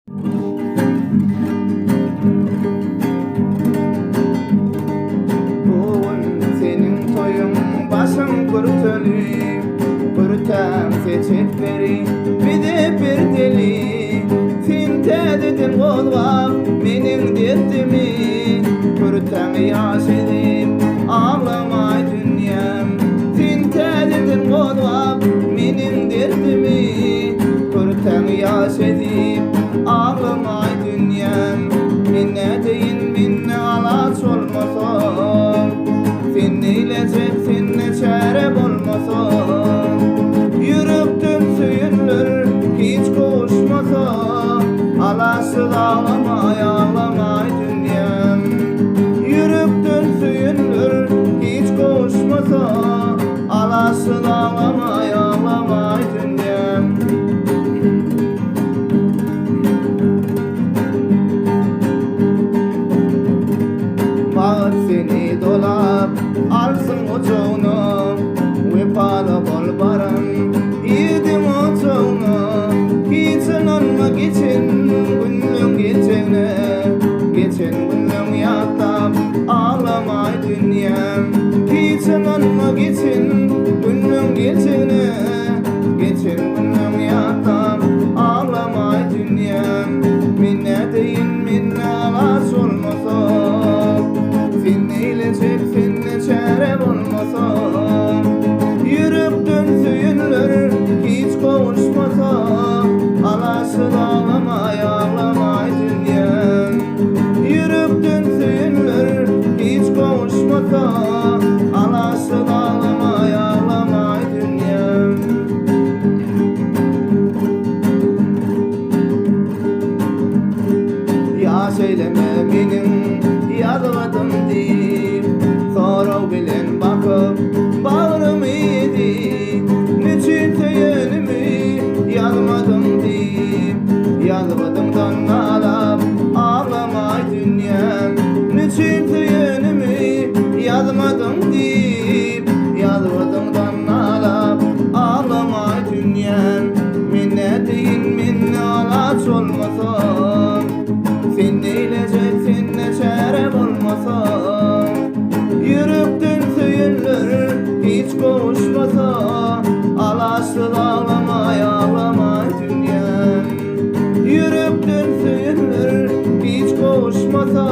Bugün senin toyun başım kurtulur, kurtam seçipleri bir deli. Sen tededin kolga menin derdimi, kurtam yaş edip ağlamay dünyam. Sen tededin kolga menin derdimi, kurtam yaş edip ağlamay dünyam. Minne deyin minne alaç olmasın, sen neylecek senne çare bulmasın. Yürekten söyünür hiç koşmasa, alasız ağlamay ağlamay dünyam. Yürekten söyünür hiç koşmasa, alasız ağlamay ağlamay dünyam. Bağıt seni dolap alsın oçağını, vefalı bol barın yedim oçağını. Geçen olmak için günlüm geçene, geçen günlüm yaktap ağlamay dünyam. Geçen olmak için günlüm geçene, geçen günlüm yaktap ağlamay dünyam. Minne deyin minne alaç olmasın, sen neylecek senne çare bulmasın. Yürekten söyünür hiç kavuşmasa, alasız ağlamay ağlamay dünyam. Yürekten söyünür hiç kavuşmasa, alasız ağlamay ağlamay dünyam. Yaş eyleme benim yazmadım deyip, sorav bilen bakıp bağrımı yedi. Niçin söyünümü yazmadım deyip, yazmadımdan ağlap ağlamay dünyam. Niçin söyünümü yazmadım deyip, yazmadımdan ağlap ağlamay dünyam. Minne deyin minne alaç olmasın, sen neylecek senne çare bulmasın. Yürekten söyünür hiç kavuşmasa, alasız ağlamay ağlamay dünyam. Yürekten söyünür hiç kavuşmasa,